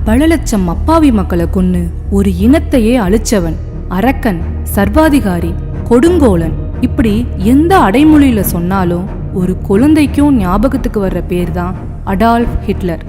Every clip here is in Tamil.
பல லட்சம் அப்பாவி மக்களை கொன்னு ஒரு இனத்தையே அழிச்சவன், அரக்கன், சர்வாதிகாரி, கொடுங்கோலன். இப்படி எந்த அடைமொழியில சொன்னாலும் ஒரு குழந்தைக்கும் ஞாபகத்துக்கு வர்ற பேர் தான் அடால்ஃப் ஹிட்லர்.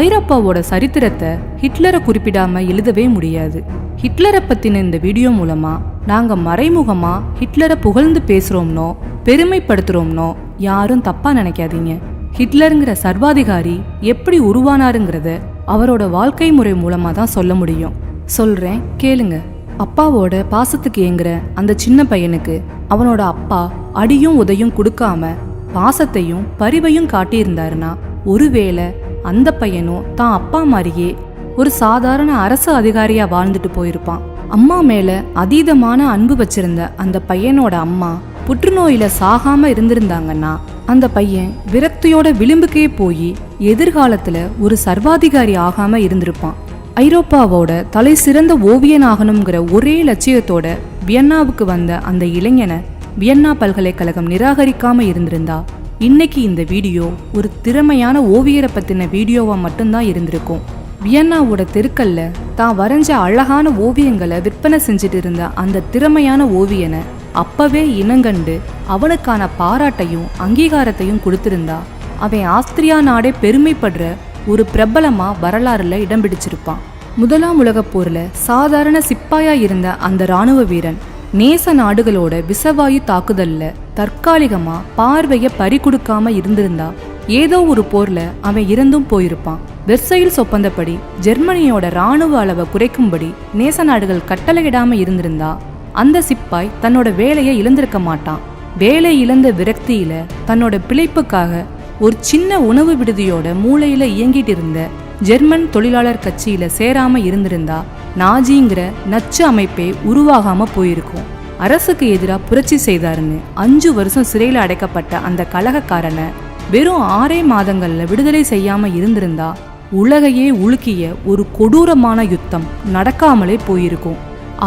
ஐரோப்பாவோட சரித்திரத்தை ஹிட்லரை குறிப்பிடாம எழுதவே முடியாது. ஹிட்லரை பத்தின இந்த வீடியோ மூலமா நாங்க மறைமுகமா ஹிட்லரை புகழ்ந்து பேசுறோம்னோ பெருமைப்படுத்துறோம்னோ யாரும் தப்பா நினைக்காதீங்க. ஹிட்லருங்கிற சர்வாதிகாரி எப்படி உருவானாருங்கிறத அவரோட வாழ்க்கை முறை மூலமா தான் சொல்ல முடியும். சொல்றேன் கேளுங்க. அப்பாவோட பாசத்துக்கு ஏங்குற அந்த சின்ன பையனுக்கு அவனோட அப்பா அடியும் உதையும் கொடுக்காம பாசத்தையும் பரிவையும் காட்டியிருந்தாருன்னா ஒருவேளை அந்த பையனும் தான் அப்பா மாதிரியே ஒரு சாதாரண அரசு அதிகாரியா வாழ்ந்துட்டு போயிருப்பான். அம்மா மேல அதீதமான அன்பு வச்சிருந்த அந்த பையனோட அம்மா புற்றுநோயில சாகாம இருந்திருந்தாங்கன்னா அந்த பையன் விரக்தியோட விளிம்புக்கே போய் எதிர்காலத்துல ஒரு சர்வாதிகாரி ஆகாம இருந்திருப்பான். ஐரோப்பாவோட தலை சிறந்த ஓவியன் ஆகணுங்கிற ஒரே லட்சியத்தோட வியன்னாவுக்கு வந்த அந்த இளைஞனை வியன்னா பல்கலைக்கழகம் நிராகரிக்காம இருந்திருந்தா இன்னைக்கு இந்த வீடியோ ஒரு திறமையான ஓவியரை பத்தின வீடியோவா மட்டும்தான் இருந்திருக்கும். வியன்னாவோட தெருக்கல்ல தான் வரைஞ்ச அழகான ஓவியங்களை விற்பனை செஞ்சுட்டு இருந்த அந்த திறமையான ஓவியனை அப்பவே இனங்கண்டு அவனுக்கான பாராட்டையும் அங்கீகாரத்தையும் கொடுத்திருந்தா அவன் ஆஸ்திரியா நாடே பெருமைப்படுற ஒரு பிரபலமா வரலாறுல இடம் பிடிச்சிருப்பான். முதலாம் உலகப் போர்ல சாதாரண சிப்பாயா இருந்த அந்த இராணுவ வீரன் நேச நாடுகளோட விசவாயு தாக்குதல்ல தற்காலிகமா பார்வைய பறி கொடுக்காம இருந்திருந்தா ஏதோ ஒரு போர்ல அவன் இறந்தும் போயிருப்பான். வெர்சைல்ஸ் ஒப்பந்தப்படி ஜெர்மனியோட இராணுவ அளவை குறைக்கும்படி நேச நாடுகள் கட்டளையிடாம இருந்திருந்தா அந்த சிப்பாய் தன்னோட வேலையை இழந்திருக்க மாட்டான். வேலை இழந்த விரக்தியில தன்னோட பிழைப்புக்காக ஒரு சின்ன உணவு விடுதியோட மூளையில இயங்கிட்டு இருந்த ஜெர்மன் தொழிலாளர் கட்சியில சேராம இருந்திருந்தா நாஜிங்கிற நச்சு அமைப்பே உருவாகாம போயிருக்கும். அரசுக்கு எதிராக புரட்சி செய்தாருன்னு 5 வருஷம் சிறையில அடைக்கப்பட்ட அந்த கலகக்காரனை வெறும் 6 மாதங்கள்ல விடுதலை செய்யாம இருந்திருந்தா உலகையே உலுக்கிய ஒரு கொடூரமான யுத்தம் நடக்காமலே போயிருக்கும்.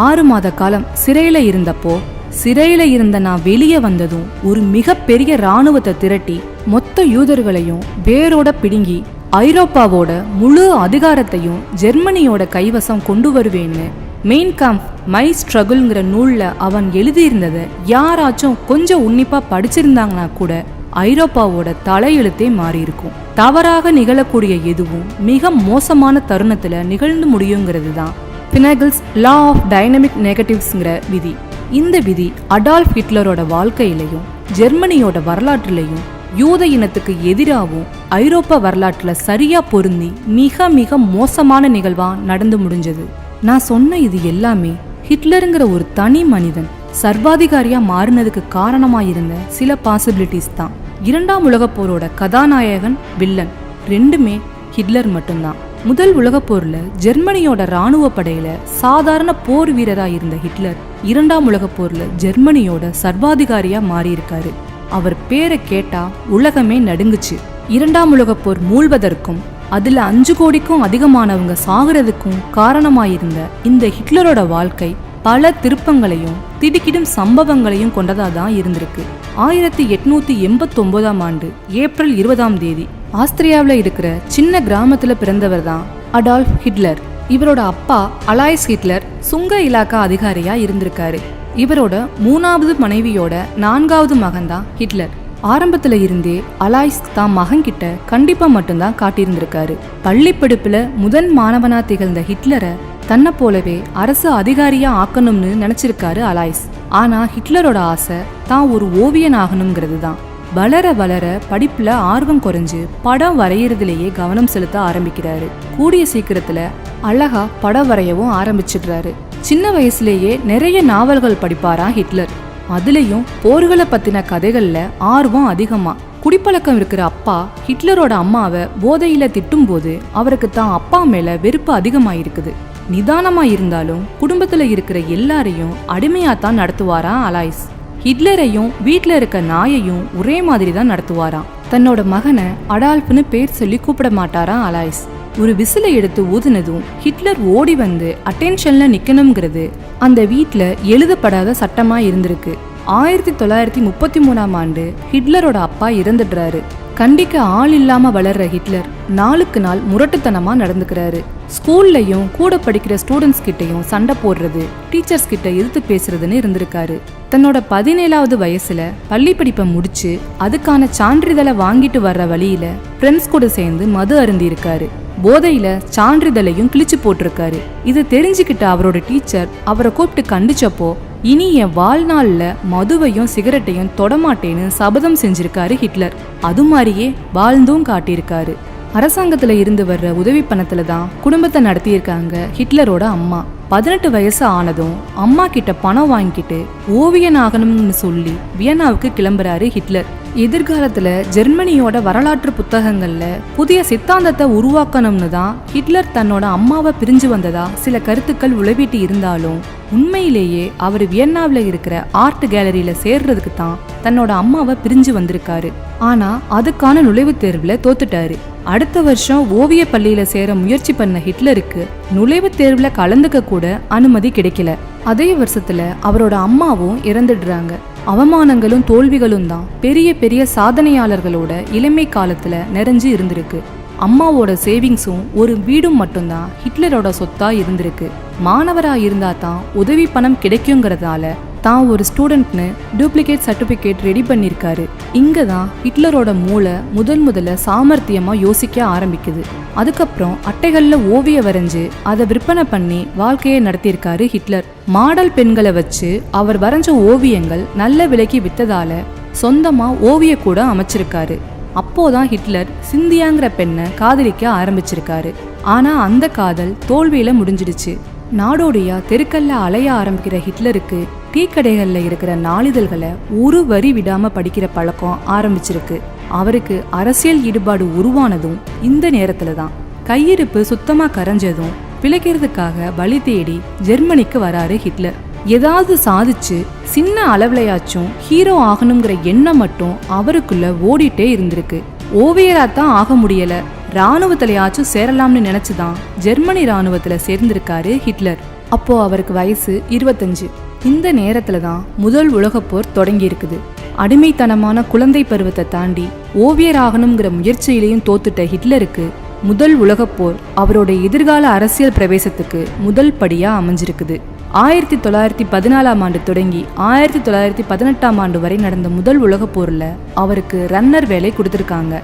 6 மாத காலம் சிறையில இருந்தப்போ சிறையில இருந்த நான் வெளியே வந்ததும் ஒரு மிகப்பெரிய இராணுவத்தை திரட்டி மொத்த யூதர்களையும் வேரோட பிடுங்கி ஐரோப்பாவோட முழு அதிகாரத்தையும் ஜெர்மனியோட கைவசம் கொண்டு வருவேன்னு மெயின் காம்ப் மை ஸ்ட்ரகிள்ங்கிற நூல்ல அவன் எழுதியிருந்ததை யாராச்சும் கொஞ்சம் உன்னிப்பா படிச்சிருந்தாங்கன்னா கூட ஐரோப்பாவோட தலையெழுத்தே மாறி இருக்கும். தவறாக நிகழக்கூடிய எதுவும் மிக மோசமான தருணத்துல நிகழ்ந்து முடியுங்கிறது தான் பினகிள்ஸ் லா ஆஃப் டைனமிக் நெகட்டிவ்ஸ்ங்கிற விதி. இந்த விதி அடால்ஃப் ஹிட்லரோட வாழ்க்கையிலையும் ஜெர்மனியோட வரலாற்றிலையும் யூத இனத்துக்கு எதிராகவும் ஐரோப்பா வரலாற்றுல சரியா பொருந்தி மிக மிக மோசமான நிகழ்வா நடந்து முடிஞ்சது. நான் சொன்ன இது எல்லாமே ஹிட்லருங்கிற ஒரு தனி மனிதன் சர்வாதிகாரியா மாறினதுக்கு காரணமாயிருந்த சில பாசிபிலிட்டிஸ் தான். 2ஆம் உலகப் போரோட கதாநாயகன் வில்லன் ரெண்டுமே ஹிட்லர் மட்டும்தான். முதல் உலகப் போர்ல ஜெர்மனியோட இராணுவ படையில சாதாரண போர் வீரரா இருந்த ஹிட்லர் 2ஆம் உலகப் போர்ல ஜெர்மனியோட சர்வாதிகாரியா மாறியிருக்காரு. அவர் பேரை கேட்டா உலகமே நடுங்குச்சு. 2ஆம் உலகப் போர் மூழ்வதற்கும் அதுல 5 கோடிக்கும் அதிகமானவங்க சாகுறதுக்கும் காரணமாயிருந்த இந்த ஹிட்லரோட வாழ்க்கை பல திருப்பங்களையும் திடுக்கிடும் சம்பவங்களையும் கொண்டதாதான் இருந்திருக்கு. 1889ஆம் ஆண்டு ஏப்ரல் 20ஆம் தேதி ஆஸ்திரியாவில் இருக்கிற சின்ன கிராமத்துல பிறந்தவர் தான் அடால்ஃப் ஹிட்லர். இவரோட அப்பா அலாய்ஸ் ஹிட்லர் சுங்க இலாக்கா அதிகாரியா இருந்திருக்காரு. இவரோட 3வது மனைவியோட 4வது மகன் தான் ஹிட்லர். ஆரம்பத்துல இருந்தே அலாய்ஸ் தான் மகன் கிட்ட கண்டிப்பா மட்டும்தான் காட்டியிருந்திருக்காரு. பள்ளி படிப்புல முதல் மாணவனா திகழ்ந்த ஹிட்லரை தன்னை போலவே அரசு அதிகாரியா ஆக்கணும்னு நினைச்சிருக்காரு அலாய்ஸ். ஆனா ஹிட்லரோட ஆசை தான் ஒரு ஓவியன் ஆகணுங்கிறது தான். வளர வளர படிப்புல ஆர்வம் குறைஞ்சு படம் வரையறதுலேயே கவனம் செலுத்த ஆரம்பிக்கிறாரு. கூடிய சீக்கிரத்துல அழகா படம் வரையவும் ஆரம்பிச்சிடுறாரு. சின்ன வயசுலேயே நிறைய நாவல்கள் படிப்பாரா ஹிட்லர். அதுலயும் போர்களை பத்தின கதைகள்ல ஆர்வம் அதிகமா. குடிப்பழக்கம் இருக்கிற அப்பா ஹிட்லரோட அம்மாவை போதையில திட்டும் போது அவருக்கு தான் அப்பா மேல வெறுப்பு அதிகமாயிருக்குது. நிதானமா இருந்தாலும் குடும்பத்துல இருக்கிற எல்லாரையும் அடிமையாத்தான் நடத்துவாராம் அலாய்ஸ். ஹிட்லரையும் வீட்டுல இருக்க நாயையும் ஒரே மாதிரி தான் நடத்துவாராம். தன்னோட மகனை அடால்ஃப்னு பேர் சொல்லி கூப்பிட மாட்டாராம் அலாய்ஸ். ஒரு விசிலை எடுத்து ஊதுனதும் ஹிட்லர் ஓடி வந்து அட்டென்ஷன்ல நிக்கணுங்கிறது அந்த வீட்டுல எழுதப்படாத சட்டமா இருந்திருக்கு. 1933ஆம் ஆண்டு ஹிட்லரோட அப்பா இறந்துடுறாரு. கண்டிக்க ஆள் இல்லாம வளர்ற ஹிட்லர் நாளுக்கு நாள் முரட்டுத்தனமா நடந்துக்கிறாரு. ஸ்கூல்லையும் கூட படிக்கிற ஸ்டூடெண்ட்ஸ் கிட்டையும் சண்டை போடுறது, டீச்சர்ஸ் கிட்ட எதிர்த்து பேசுறதுன்னு இருந்திருக்காரு. தன்னோட 17வது வயசுல பள்ளி படிப்பை முடிச்சு அதுக்கான சான்றிதழை வாங்கிட்டு வர்ற வழியில ஃப்ரெண்ட்ஸ் கூட சேர்ந்து மது அருந்தி இருக்காரு. போதையில சான்றிதழையும் கிழிச்சு போட்டிருக்காரு. இதை தெரிஞ்சுக்கிட்ட அவரோட டீச்சர் அவரை கூப்பிட்டு கண்டிச்சப்போ, இனி என் வாழ்நாள்ல மதுவையும் சிகரெட்டையும் தொடமாட்டேன்னு சபதம் செஞ்சிருக்காரு ஹிட்லர். அது மாதிரியே வாழ்ந்தும் காட்டியிருக்காரு. அரசாங்கத்துல இருந்து வர்ற உதவி பணத்துல தான் குடும்பத்தை நடத்தியிருக்காங்க ஹிட்லரோட அம்மா. 18 வயசு ஆனதும் அம்மா கிட்ட பணம் வாங்கிட்டு ஓவியன் ஆகணும்னு சொல்லி வியன்னாவுக்கு கிளம்புறாரு ஹிட்லர். எதிர்காலத்துல ஜெர்மனியோட வரலாற்று புத்தகங்கள்ல புதிய சித்தாந்தத்தை உருவாக்கணும்னு தான் ஹிட்லர் தன்னோட அம்மாவை பிரிஞ்சு வந்ததா சில கருத்துக்கள் உளவிட்டு இருந்தாலும், உண்மையிலேயே அவர் வியன்னாவில் இருக்கிற ஆர்ட் கேலரியில சேர்றதுக்கு தான் தன்னோட அம்மாவை பிரிஞ்சு வந்திருக்காரு. ஆனா அதுக்கான நுழைவுத் தேர்வுல தோத்துட்டாரு. அடுத்த வருஷம் ஓவிய பள்ளியில சேர முயற்சி பண்ண ஹிட்லருக்கு நுழைவுத் தேர்வுல கலந்துக்க கூட அனுமதி கிடைக்கல. அதே வருஷத்துல அவரோட அம்மாவும் இறந்துடுறாங்க. அவமானங்களும் தோல்விகளும் தான் பெரிய பெரிய சாதனையாளர்களோட இளமை காலத்துல நிறைஞ்சு இருந்திருக்கு. அம்மாவோட சேவிங்ஸும் ஒரு வீடும் மட்டும்தான் ஹிட்லரோட சொத்தா இருந்திருக்கு. மாணவரா இருந்தா தான் உதவி பணம் கிடைக்குங்கிறதால தான் ஒரு ஸ்டூடெண்ட்னு டூப்ளிகேட் சர்டிபிகேட் ரெடி பண்ணியிருக்காரு. இங்க தான் ஹிட்லரோட மூளை முதல்ல சாமர்த்தியமா யோசிக்க ஆரம்பிக்குது. அதுக்கப்புறம் அட்டைகள்ல ஓவிய வரைஞ்சு அதை விற்பனை பண்ணி வாழ்க்கையை நடத்தியிருக்காரு ஹிட்லர். மாடல் பெண்களை வச்சு அவர் வரைஞ்ச ஓவியங்கள் நல்ல விலைக்கு வித்ததால சொந்தமா ஓவிய கூட அமைச்சிருக்காரு. அப்போதான் ஹிட்லர் சிந்தியாங்கிற பெண்ணை காதலிக்க ஆரம்பிச்சிருக்காரு. ஆனா அந்த காதல் தோல்வியில முடிஞ்சிடுச்சு. நாடோடியா தெருக்கல்ல அலைய ஆரம்பிக்கிற ஹிட்லருக்கு டீ கடைகள்ல இருக்கிற நாளிதழ்களை ஒரு வரி விடாம படிக்கிற பழக்கம் ஆரம்பிச்சிருக்கு. அவருக்கு அரசியல் ஈடுபாடு உருவானதும் இந்த நேரத்துல தான். கையிருப்பு சுத்தமா கரைஞ்சதும் பிழைக்கிறதுக்காக வழி தேடி ஜெர்மனிக்கு வராரு ஹிட்லர். ஏதாவது சாதிச்சு சின்ன அளவுலையாச்சும் ஹீரோ ஆகணுங்கிற எண்ணம் மட்டும் அவருக்குள்ள ஓடிட்டே இருந்திருக்கு. ஓவியராத்தான் ஆக முடியல, ராணுவத்திலையாச்சும் சேரலாம்னு நினைச்சுதான் ஜெர்மனி ராணுவத்துல சேர்ந்திருக்காரு ஹிட்லர். அப்போ அவருக்கு வயசு 25. இந்த நேரத்துல தான் முதல் உலகப்போர் தொடங்கி இருக்குது. அடிமைத்தனமான குழந்தை பருவத்தை தாண்டி ஓவியராகணுங்கிற முயற்சியிலையும் தோத்துட்ட ஹிட்லருக்கு முதல் உலகப்போர் அவரோட எதிர்கால அரசியல் பிரவேசத்துக்கு முதல் படியா அமைஞ்சிருக்குது. 1914ஆம் ஆண்டு தொடங்கி 1918ஆம் ஆண்டு வரை நடந்த முதல் உலகப் போர்ல அவருக்கு ரன்னர் வேலை கொடுத்திருக்காங்க.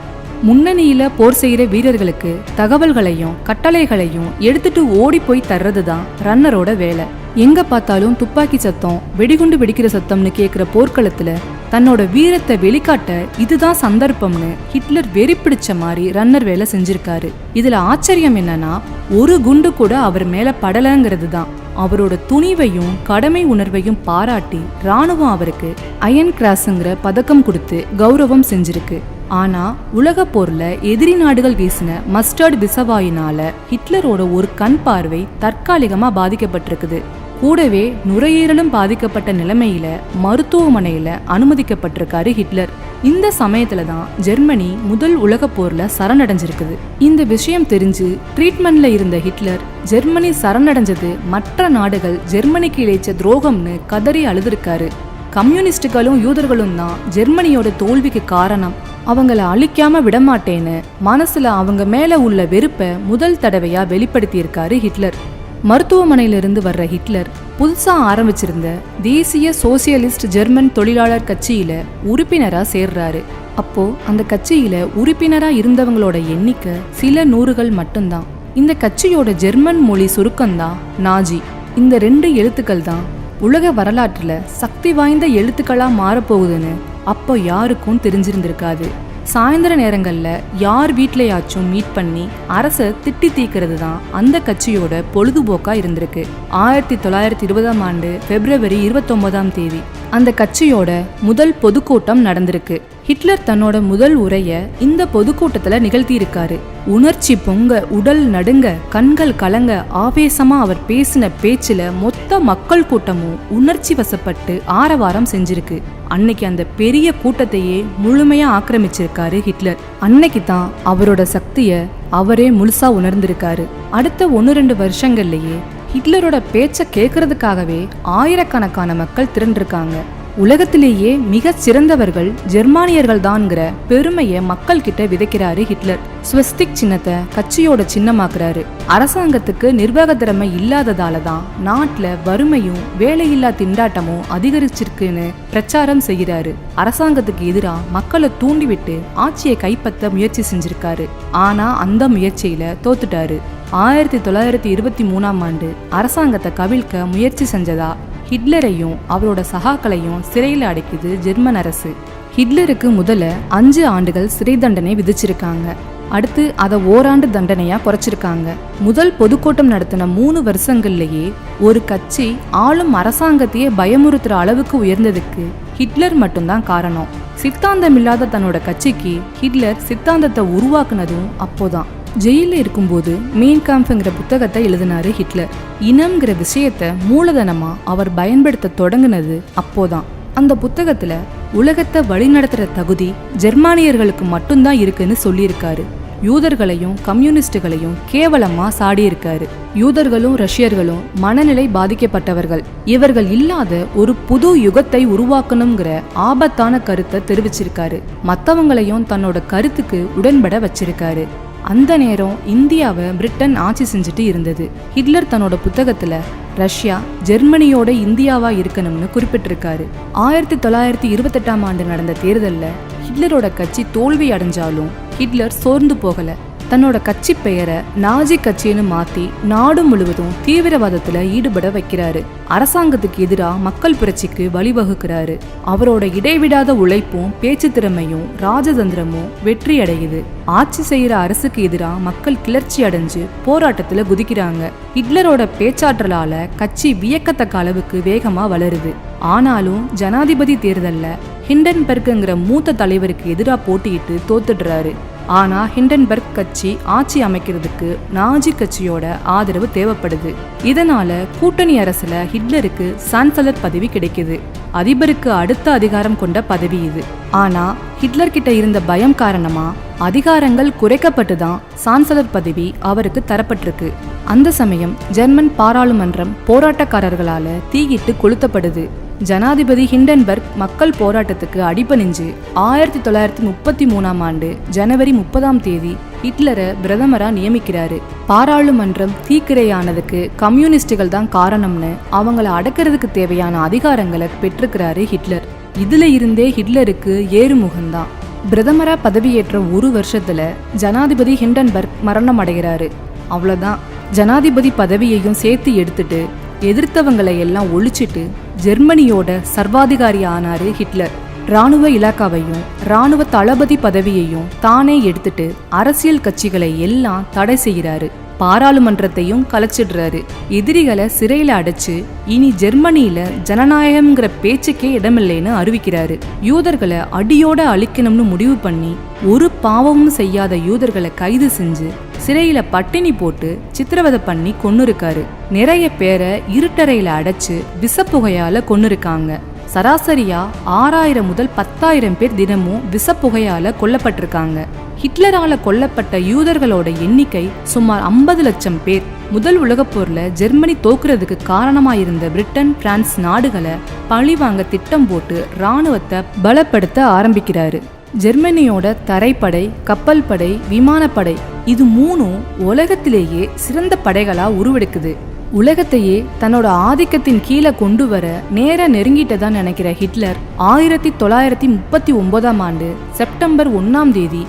முன்னணியில போர் செய்யற வீரர்களுக்கு தகவல்களையும் கட்டளைகளையும் எடுத்துட்டு ஓடி போய் தர்றதுதான் ரன்னரோட வேலை. எங்க பார்த்தாலும் துப்பாக்கி சத்தம், வெடிகுண்டு வெடிக்கிற சத்தம்னு கேட்கிற போர்க்களத்துல தன்னோட வீரத்தை வெளிக்காட்ட இதுதான் சந்தர்ப்பம்னு ஹிட்லர் வெறி பிடிச்ச மாதிரி ரன்னர் வேலை செஞ்சிருக்காரு. இதுல ஆச்சரியம் என்னன்னா, ஒரு குண்டு கூட அவர் மேல படலங்கிறது தான். அவரோட துணிவையும் கடமை உணர்வையும் பாராட்டி ராணுவம் அவருக்கு அயன் கிராஸ்ங்கிற பதக்கம் கொடுத்து கௌரவம் செஞ்சிருக்கு. ஆனா உலக போர்ல எதிரி நாடுகள் வீசின மஸ்டர்ட் விசவாயினால ஹிட்லரோட ஒரு கண் பார்வை தற்காலிகமா பாதிக்கப்பட்டிருக்குது. கூடவே நுரையீரலும் பாதிக்கப்பட்ட நிலைமையில மருத்துவமனையில அனுமதிக்கப்பட்டிருக்காரு ஹிட்லர். இந்த சமயத்துல தான் ஜெர்மனி முதல் உலக போர்ல சரணடைஞ்சிருக்குது. இந்த விஷயம் தெரிஞ்சு ட்ரீட்மெண்ட்ல இருந்த ஹிட்லர் ஜெர்மனி சரணடைஞ்சது மற்ற நாடுகள் ஜெர்மனிக்கு இழைச்ச துரோகம்னு கதறி அழுதுருக்காரு. கம்யூனிஸ்டுகளும் யூதர்களும் தான் ஜெர்மனியோட தோல்விக்கு காரணம், அவங்கள அழிக்காம விடமாட்டேன்னு மனசுல அவங்க மேல உள்ள வெறுப்பை முதல் தடவையா வெளிப்படுத்தியிருக்காரு ஹிட்லர். மருத்துவமனையிலிருந்து வர்ற ஹிட்லர் புதுசா ஆரம்பிச்சிருந்த தேசிய சோசியலிஸ்ட் ஜெர்மன் தொழிலாளர் கட்சியில உறுப்பினரா சேர்றாரு. அப்போ அந்த கட்சியில உறுப்பினரா இருந்தவங்களோட எண்ணிக்கை சில நூறுகள் மட்டும்தான். இந்த கட்சியோட ஜெர்மன் மொழி சுருக்கம்தான் நாஜி. இந்த 2 எழுத்துக்கள் தான் உலக வரலாற்றுல சக்தி வாய்ந்த எழுத்துக்களா மாறப்போகுதுன்னு அப்போ யாருக்கும் தெரிஞ்சிருந்திருக்காது. சாயந்தர நேரங்கள்ல யார் வீட்லயாச்சும் மீட் பண்ணி அரச திட்டி தீக்கிறது தான் அந்த கட்சியோட பொழுதுபோக்கா இருந்திருக்கு. 1920ஆம் ஆண்டு பிப்ரவரி 29ஆம் தேதி அந்த கட்சியோட முதல் பொதுக்கூட்டம் நடந்திருக்கு. ஹிட்லர் தன்னோட முதல் உரைய இந்த பொதுக்கூட்டத்துல நிகழ்த்தி இருக்காரு. உணர்ச்சி பொங்க, உடல் நடுங்க, கண்கள் கலங்க, ஆவேசமா அவர் பேசின பேச்சுல மொத்த மக்கள் கூட்டமும் உணர்ச்சி வசப்பட்டு ஆரவாரம் செஞ்சிருக்கு. அன்னைக்கு அந்த பெரிய கூட்டத்தையே முழுமையா ஆக்கிரமிச்சிருக்காரு ஹிட்லர். அன்னைக்கு தான் அவரோட சக்திய அவரே முழுசா உணர்ந்திருக்காரு. அடுத்த 1-2 வருஷங்கள்லயே ஹிட்லரோட பேச்ச கேட்கறதுக்காகவே ஆயிரக்கணக்கான மக்கள் திரண்டிருக்காங்க. உலகத்திலேயே மிக சிறந்தவர்கள் ஜெர்மானியர்கள் தான்ங்கிற பெருமையை மக்கள் கிட்ட விதைக்கிறாரு ஹிட்லர். ஸ்வஸ்திக் சின்னத்தை கட்சியோட சின்னமாக்குறாரு. அரசாங்கத்துக்கு நிர்வாக திறமை இல்லாததால தான் நாட்டுல வறுமையும் வேலையில்லா திண்டாட்டமும் அதிகரிச்சிருக்குன்னு பிரச்சாரம் செய்கிறாரு. அரசாங்கத்துக்கு எதிராக மக்களை தூண்டிவிட்டு ஆட்சியை கைப்பற்ற முயற்சி செஞ்சிருக்காரு. ஆனா அந்த முயற்சியில தோத்துட்டாரு. 1923 அரசாங்கத்தை கவிழ்க்க முயற்சி செஞ்சதா ஹிட்லரையும் அவரோட சகாக்களையும் சிறையில் அடைக்குது ஜெர்மன் அரசு. ஹிட்லருக்கு முதல்ல 5 ஆண்டுகள் சிறை தண்டனை விதிச்சிருக்காங்க. அடுத்து அதை ஓராண்டு தண்டனையா குறைச்சிருக்காங்க. முதல் பொதுக்கூட்டம் நடத்தின 3 வருஷங்கள்லயே ஒரு கட்சி ஆளும் அரசாங்கத்தையே பயமுறுத்துற அளவுக்கு உயர்ந்ததுக்கு ஹிட்லர் மட்டும்தான் காரணம். சித்தாந்தம் இல்லாத தன்னோட கட்சிக்கு ஹிட்லர் சித்தாந்தத்தை உருவாக்குனதும் அப்போதான். ஜெயில இருக்கும்போது மீன் காம்ப்ங்கிற புத்தகத்தை எழுதினாரு ஹிட்லர். இனம்ங்கிற விஷயத்த மூலதனமா அவர் பயன்படுத்த தொடங்குனது அப்போதான். அந்த புத்தகத்துல உலகத்தை வழிநடத்துற தகுதி ஜெர்மானியர்களுக்கு மட்டும்தான் இருக்குன்னு சொல்லியிருக்காரு. யூதர்களையும் கம்யூனிஸ்டுகளையும் கேவலமா சாடியிருக்காரு. யூதர்களும் ரஷ்யர்களும் மனநிலை பாதிக்கப்பட்டவர்கள். இவர்கள் இல்லாத ஒரு புது யுகத்தை உருவாக்கணுங்கிற ஆபத்தான கருத்தை தெரிவிச்சிருக்காரு. மற்றவங்களையும் தன்னோட கருத்துக்கு உடன்பட வச்சிருக்காரு. அந்த நேரம் இந்தியாவை பிரிட்டன் ஆட்சி செஞ்சுட்டு இருந்தது. ஹிட்லர் தன்னோட புத்தகத்துல ரஷ்யா ஜெர்மனியோட இந்தியாவா இருக்கணும்னு குறிப்பிட்டிருக்காரு. 1928 நடந்த தேர்தல்ல ஹிட்லரோட கட்சி தோல்வி அடைஞ்சாலும் ஹிட்லர் சோர்ந்து போகல. தன்னோட கட்சி பெயரை நாஜி கட்சின்னு மாத்தி நாடு முழுவதும் தீவிரவாதத்துல ஈடுபட வைக்கிறாரு. அரசாங்கத்துக்கு எதிராக மக்கள் புரட்சிக்கு வழிவகுக்கிறாரு. அவரோட இடைவிடாத உழைப்பும் பேச்சு திறமையும் ராஜதந்திரமும் வெற்றி அடையுது. ஆட்சி செய்யற அரசுக்கு எதிராக மக்கள் கிளர்ச்சி அடைஞ்சு போராட்டத்துல குதிக்கிறாங்க. ஹிட்லரோட பேச்சாற்றலால கட்சி வியக்கத்தக்க அளவுக்கு வேகமா வளருது. ஆனாலும் ஜனாதிபதி தேர்தல்ல ஹிண்டன்பர்க்ங்கிற மூத்த தலைவருக்கு எதிராக போட்டியிட்டு தோத்துடுறாரு. ஆனா ஹிண்டன்பர்க் கட்சி ஆட்சி அமைக்கிறதுக்கு நாஜி கட்சியோட ஆதரவு தேவைப்படுது. இதனால கூட்டணி அரசுல ஹிட்லருக்கு சான்சலர் பதவி கிடைக்குது. அதிபருக்கு அடுத்த அதிகாரம் கொண்ட பதவி இது. ஆனா ஹிட்லர் கிட்ட இருந்த பயம் காரணமா அதிகாரங்கள் குறைக்கப்பட்டுதான் சான்சலர் பதவி அவருக்கு தரப்பட்டிருக்கு. அந்த சமயம் ஜெர்மன் பாராளுமன்றம் போராட்டக்காரர்களால தீயிட்டு கொளுத்தப்படுது. ஜனாதிபதி ஹிண்டன்பர்க் மக்கள் போராட்டத்துக்கு அடிபணிஞ்சு 1933 ஜனவரி 30 ஹிட்லரை பிரதமரா நியமிக்கிறாரு. பாராளுமன்றம் தீக்கிரையானதுக்கு கம்யூனிஸ்டுகள் தான் காரணம்னு அவங்கள அடக்கிறதுக்கு தேவையான அதிகாரங்களை பெற்றுக்கிறாரு ஹிட்லர். இதுல இருந்தே ஹிட்லருக்கு ஏறுமுகம்தான். பிரதமரா பதவியேற்ற 1 வருஷத்துல ஜனாதிபதி ஹிண்டன்பர்க் மரணம் அடைகிறாரு. அவ்வளவுதான். ஜனாதிபதி பதவியையும் சேர்த்து எடுத்துட்டு எதிர்த்தவங்களை எல்லாம் ஒழிச்சிட்டு ஜெர்மனியோட சர்வாதிகாரி ஆனாரு ஹிட்லர். இராணுவ இலாக்காவையும் இராணுவ தளபதி பதவியையும் தானே எடுத்துட்டு அரசியல் கட்சிகளை எல்லாம் தடை செய்கிறாரு. பாராளுமன்றத்தையும் கலைச்சிடுறாரு. எதிரிகளை சிறையில அடைச்சு இனி ஜெர்மனியில ஜனநாயகம்ங்கிற பேச்சுக்கே இடமில்லைன்னு அறிவிக்கிறாரு. யூதர்களை அடியோட அழிக்கணும்னு முடிவு பண்ணி ஒரு பாவமும் செய்யாத யூதர்களை கைது செஞ்சு சிறையில பட்டினி போட்டு சித்திரவதை பண்ணி கொன்னுருக்காரு. நிறைய பேரை இருட்டறையில அடைச்சு விஷப்புகையால கொன்னுருக்காங்க. சராசரியா 6000 முதல் 10,000 பேர் தினமும் விஷப்புகையால கொல்லப்பட்டிருக்காங்க. ஹிட்லரால கொல்லப்பட்ட யூதர்களோட எண்ணிக்கை சுமார் 50 லட்சம் பேர். முதல் உலகப் போர்ல ஜெர்மனி தோக்குறதுக்கு காரணமாயிருந்த பிரிட்டன், பிரான்ஸ் நாடுகளை பழிவாங்க திட்டம் போட்டு இராணுவத்தை பலப்படுத்த ஆரம்பிக்கிறாரு. ஜெர்மனியோட தரைப்படை, கப்பல் படை, விமானப்படை இது 3 உலகத்திலேயே சிறந்த படைகளா உருவெடுக்குது. உலகத்தையே தன்னோட ஆதிக்கத்தின் கீழே கொண்டு வர நேர நெருங்கிட்டதா நினைக்கிற ஹிட்லர் 1939 செப்டம்பர் 1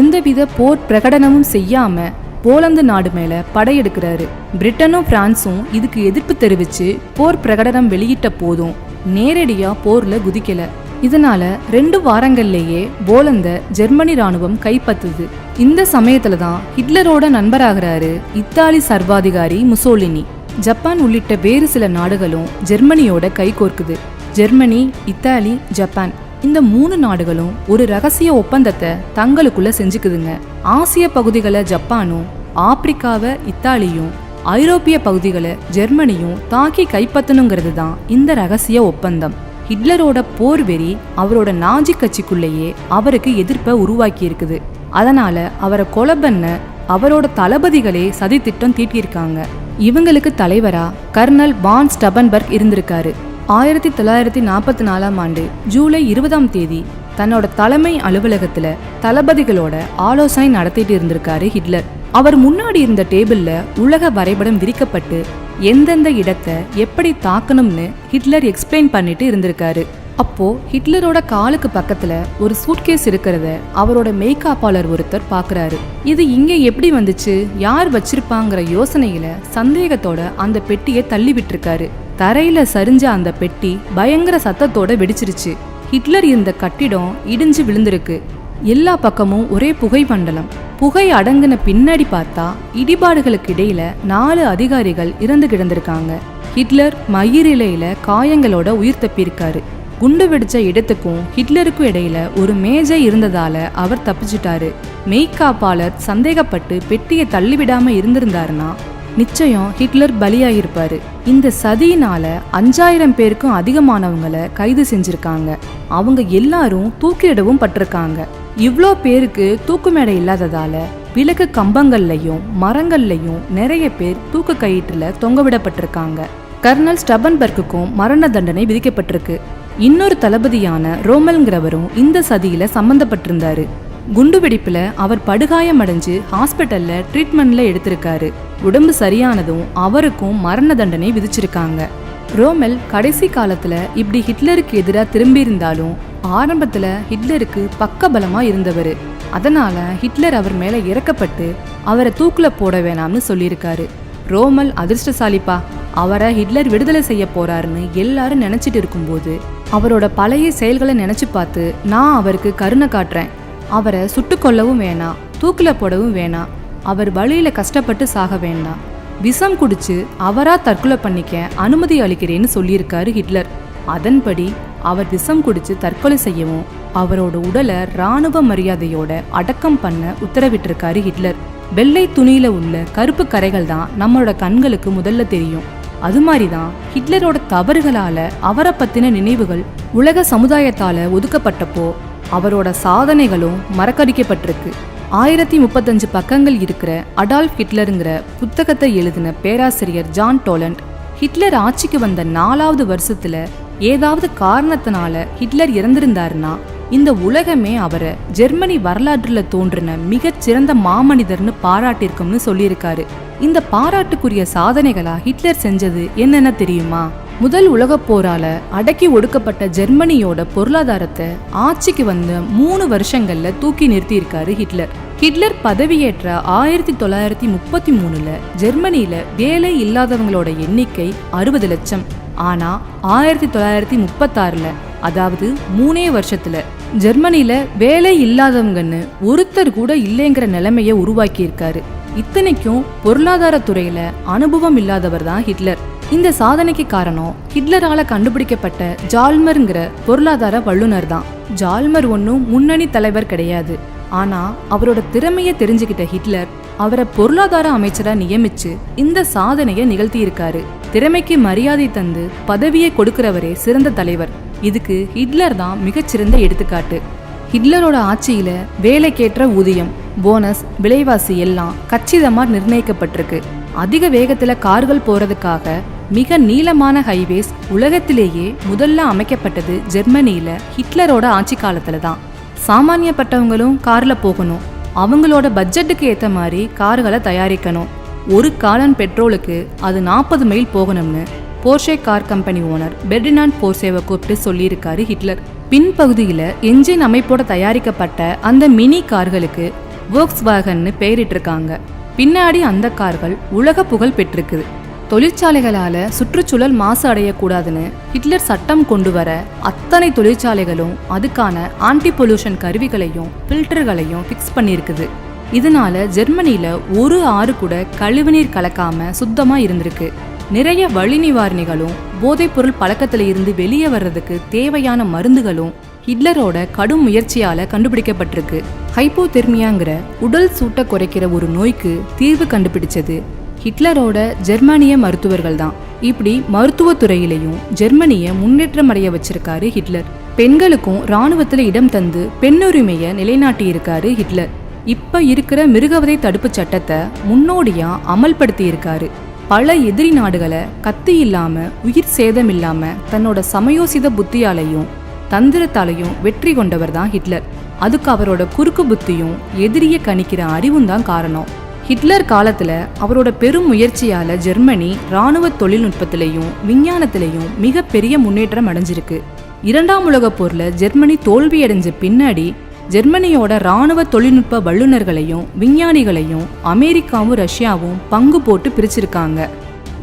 எந்தவித போர் பிரகடனமும் செய்யாம போலந்து நாடு மேல படையெடுக்கிறாரு. பிரிட்டனும் பிரான்சும் இதுக்கு எதிர்ப்பு தெரிவிச்சு போர் பிரகடனம் வெளியிட்ட போதும் நேரடியா போர்ல குதிக்கல. இதனால 2 வாரங்கள்லேயே போலந்த ஜெர்மனி ராணுவம் கைப்பற்றுது. இந்த சமயத்துல தான் ஹிட்லரோட நண்பராகிறாரு இத்தாலி சர்வாதிகாரி முசோலினி. ஜப்பான் உள்ளிட்ட வேறு சில நாடுகளும் ஜெர்மனியோட கை கோர்க்குது. ஜெர்மனி, இத்தாலி, ஜப்பான் இந்த 3 நாடுகளும் ஒரு ரகசிய ஒப்பந்தத்தை தங்களுக்குள்ள செஞ்சுக்குதுங்க. ஆசிய பகுதிகளை ஜப்பானும், ஆப்பிரிக்காவை இத்தாலியும், ஐரோப்பிய பகுதிகளை ஜெர்மனியும் தாக்கி கைப்பற்றணுங்கிறது தான் இந்த ரகசிய ஒப்பந்தம். ஹிட்லரோட போர் வெறி அவரோட நாஜி கட்சிக்குள்ளேயே அவருக்கு எதிர்ப்பை உருவாக்கி இருக்குது. அதனால அவரை கொலை பண்ண அவரோட தளபதிகளே சதி திட்டம் தீட்டியிருக்காங்க. இவங்களுக்கு தலைவரா கர்னல் வான் ஸ்டபன்பர்க் இருந்திருக்காரு. 1944ஆம் ஆண்டு ஜூலை 20ஆம் தேதி தன்னோட தலைமை அலுவலகத்துல தளபதிகளோட ஆலோசனை நடத்திட்டு இருந்திருக்காரு ஹிட்லர். அவர் முன்னாடி இருந்த டேபிள்ல உலக வரைபடம் விரிக்கப்பட்டு எந்தெந்த இடத்தை எப்படி தாக்கணும்னு ஹிட்லர் எக்ஸ்பிளைன் பண்ணிட்டு இருந்திருக்காரு. அப்போ ஹிட்லரோட காலுக்கு பக்கத்துல ஒரு சூட்கேஸ் இருக்கிறத அவரோட மெய்காப்பாளர் ஒருத்தர் பாக்குறாரு. இது இங்க எப்படி வந்துச்சு, யார் வச்சிருப்பாங்கிற யோசனையில சந்தேகத்தோட அந்த பெட்டியை தள்ளி விட்டுருக்காரு. தரையில சரிஞ்ச அந்த பெட்டி பயங்கர சத்தத்தோட வெடிச்சிருச்சு. ஹிட்லர் இருந்த கட்டிடம் இடிஞ்சு விழுந்திருக்கு. எல்லா பக்கமும் ஒரே புகை மண்டலம். புகை அடங்கின பின்னாடி பார்த்தா இடிபாடுகளுக்கு இடையில 4 அதிகாரிகள் இறந்து கிடந்திருக்காங்க. ஹிட்லர் மயிரிலையில காயங்களோட உயிர் தப்பியிருக்காரு. குண்டு வெடிச்ச இடத்துக்கும் ஹிட்லருக்கும் இடையில ஒரு மேஜை இருந்ததால அவர் தப்பிச்சிட்டாரு. மெய்காப்பாளர் சந்தேகப்பட்டு பெட்டியை தள்ளிவிடாம இருந்திருந்தாருன்னா நிச்சயம் ஹிட்லர் பலியாயிருப்பாரு. இந்த சதியினால 5000 பேருக்கும் அதிகமானவங்களை கைது செஞ்சிருக்காங்க. அவங்க எல்லாரும் தூக்கிலிடவும் பட்டிருக்காங்க. இவ்ளோ பேருக்கு தூக்கு மேடை இல்லாததால விளக்கு கம்பங்கள்லையும் மரங்கள்லையும் நிறைய பேர் தூக்கு கயிற்றுல தொங்க விடப்பட்டிருக்காங்க. கர்னல் ஸ்டபன்பர்க்குக்கும் மரண தண்டனை விதிக்கப்பட்டிருக்கு. இன்னொரு தளபதியான ரோமெல்ங்கிறவரும் இந்த சதியில சம்பந்தப்பட்டிருந்தாரு. குண்டு வெடிப்புல அவர் படுகாயம் அடைஞ்சு ஹாஸ்பிட்டல்ல ட்ரீட்மெண்ட்ல எடுத்திருக்காரு. உடம்பு சரியானதும் அவருக்கும் மரண தண்டனை விதிச்சிருக்காங்க. ரோமெல் கடைசி காலத்துல இப்படி ஹிட்லருக்கு எதிராக திரும்பி இருந்தாலும் ஆரம்பத்துல ஹிட்லருக்கு பக்கபலமா இருந்தவர். அதனால ஹிட்லர் அவர் மேல இறக்கப்பட்டு அவரை தூக்குல போட வேணாம்னு சொல்லியிருக்காரு. ரோமெல் அதிர்ஷ்டசாலிப்பா, அவரை ஹிட்லர் விடுதலை செய்ய போறாருன்னு எல்லாரும் நினைச்சிட்டு இருக்கும்போது அவரோட பழைய செயல்களை நினைச்சு பார்த்து நான் அவருக்கு கருணை காட்டுறேன், அவரை சுட்டு கொல்லவும் வேணாம், தூக்குல போடவும் வேணாம், அவர் வழியில கஷ்டப்பட்டு சாக வேண்டாம், விஷம் குடிச்சு அவரா தற்கொலை பண்ணிக்க அனுமதி அளிக்கிறேன்னு சொல்லியிருக்காரு ஹிட்லர். அதன்படி அவர் விஷம் குடிச்சு தற்கொலை செய்யவும் அவரோட உடலை இராணுவ மரியாதையோட அடக்கம் பண்ண உத்தரவிட்டிருக்காரு ஹிட்லர். வெள்ளை துணியில உள்ள கருப்பு கரைகள் தான் நம்மளோட கண்களுக்கு முதல்ல தெரியும். அது மாதிரிதான் ஹிட்லரோட தவறுகளால அவரை பத்தின நினைவுகள் உலக சமுதாயத்தால ஒதுக்கப்பட்டப்போ அவரோட சாதனைகளும் மறக்கடிக்கப்பட்டிருக்கு. 1035 பக்கங்கள் இருக்கிற அடால்ஃப் ஹிட்லருங்கிற புத்தகத்தை எழுதின பேராசிரியர் ஜான் டோலண்ட் ஹிட்லர் ஆட்சிக்கு வந்த 4வது வருஷத்துல ஏதாவது காரணத்தினால ஹிட்லர் இறந்திருந்தாருன்னா இந்த உலகமே அவரை ஜெர்மனி வரலாற்றுல தோன்றின மிகச்சிறந்த மாமனிதர்னு பாராட்டியிருக்கும்னு சொல்லியிருக்காரு. இந்த பாராட்டுக்குரிய சாதனைகளா ஹிட்லர் செஞ்சது என்னென்ன தெரியுமா? முதல் உலகப் போரால அடக்கி ஒடுக்கப்பட்ட ஜெர்மனியோட பொருளாதாரத்தை ஆட்சிக்கு வந்த 3 வருஷங்கள்ல தூக்கி நிறுத்தியிருக்காரு ஹிட்லர். ஹிட்லர் பதவியேற்ற 1933ல ஜெர்மனியில வேலை இல்லாதவங்களோட எண்ணிக்கை 60 லட்சம். ஆனா 1936ல, அதாவது 3 வருஷத்துல ஜெர்மனியில வேலை இல்லாதவங்கன்னு ஒருத்தர் கூட இல்லைங்கிற நிலைமைய உருவாக்கி இருக்காரு. இத்தனைக்கும் பொருளாதாரத்துறையில அனுபவம் இல்லாதவர் தான் ஹிட்லர். இந்த சாதனைக்கு காரணம் ஹிட்லரால கண்டுபிடிக்கப்பட்ட ஜால்மர்ங்கிற பொருளாதார வல்லுநர் தான். ஜால்மர் ஒன்னும் முன்னணி தலைவர் கிடையாது. ஆனா அவரோட திறமைய தெரிஞ்சுக்கிட்ட ஹிட்லர் அவரை பொருளாதார அமைச்சரா நியமிச்சு இந்த சாதனையை நிகழ்த்தி இருக்காரு. திறமைக்கு மரியாதை தந்து பதவியை கொடுக்கிறவரே சிறந்த தலைவர். இதுக்கு ஹிட்லர் தான் மிகச்சிறந்த எடுத்துக்காட்டு. ஹிட்லரோட ஆட்சியில வேலைக்கேற்ற ஊதியம், போனஸ், விலைவாசி எல்லாம் கச்சிதமா நிர்ணயிக்கப்பட்டிருக்கு. அதிக வேகத்துல கார்கள் போறதுக்காக மிக நீளமான ஹைவேஸ் உலகத்திலேயே முதல்ல அமைக்கப்பட்டது ஜெர்மனியில ஹிட்லரோட ஆட்சி காலத்துல தான். சாமானியப்பட்டவங்களும் கார்ல போகணும். அவங்களோட பட்ஜெட்டுக்கு ஏத்த மாதிரி கார்களை தயாரிக்கணும். 1 காலன் பெட்ரோலுக்கு அது 40 மைல் போகணும்னு Porsche car company owner Ferdinand போர்சேவை கூப்பிட்டு சொல்லியிருக்காரு ஹிட்லர். பின்பகுதியில என்ஜின் அமைப்போட தயாரிக்கப்பட்ட அந்த மினி கார்களுக்கு வோக்ஸ்வாகன்னு பெயரிட்டிருக்காங்க. பின்னாடி அந்த கார்கள் உலக புகழ் பெற்றிருக்குது. தொழிற்சாலைகளால சுற்றுச்சூழல் மாசு அடையக்கூடாதுன்னு ஹிட்லர் சட்டம் கொண்டு வர அத்தனை தொழிற்சாலைகளும் அதுக்கான ஆன்டி பொல்யூஷன் கருவிகளையும் ஃபில்டர்களையும் ஃபிக்ஸ் பண்ணியிருக்குது. இதனால ஜெர்மனியில ஒரு ஆறு கூட கழிவுநீர் கலக்காம சுத்தமா இருந்திருக்கு. நிறைய வழி நிவாரணிகளும் போதைப் பொருள் பழக்கத்துல இருந்து வெளியே வர்றதுக்கு தேவையான மருந்துகளும் ஹிட்லரோட கடும் முயற்சியால கண்டுபிடிக்கப்பட்டிருக்கு. ஹைப்போதெர்மியாங்கிற உடல் சூட்டை குறைக்கிற ஒரு நோய்க்கு தீர்வு கண்டுபிடிச்சது ஹிட்லரோட ஜெர்மானிய மருத்துவர்கள் தான். இப்படி மருத்துவத்துறையிலையும் ஜெர்மனிய முன்னேற்றம் அடைய வச்சிருக்காரு ஹிட்லர். பெண்களுக்கும் இராணுவத்துல இடம் தந்து பெண்ணுரிமையை நிலைநாட்டி இருக்காரு ஹிட்லர். இப்ப இருக்கிற மிருகவதை தடுப்பு சட்டத்தை முன்னோடியா அமல்படுத்தி இருக்காரு. பல எதிரி நாடுகளை கத்தி இல்லாம உயிர் சேதம் இல்லாம தன்னோட சமயோசித புத்தியாலையும் தந்திரத்தாலையும் வெற்றி கொண்டவர் தான் ஹிட்லர். அதுக்கு அவரோட குறுக்கு புத்தியும் எதிரிய கணிக்கிற அறிவும் தான் காரணம். ஹிட்லர் காலத்துல அவரோட பெரும் முயற்சியால ஜெர்மனி இராணுவ தொழில்நுட்பத்திலையும் விஞ்ஞானத்திலையும் மிகப்பெரிய முன்னேற்றம் அடைஞ்சிருக்கு. 2ஆம் உலகப் போர்ல ஜெர்மனி தோல்வியடைஞ்ச பின்னாடி ஜெர்மனியோட இராணுவ தொழில்நுட்ப வல்லுநர்களையும் விஞ்ஞானிகளையும் அமெரிக்காவும் ரஷ்யாவும் பங்கு போட்டு பிரிச்சிருக்காங்க.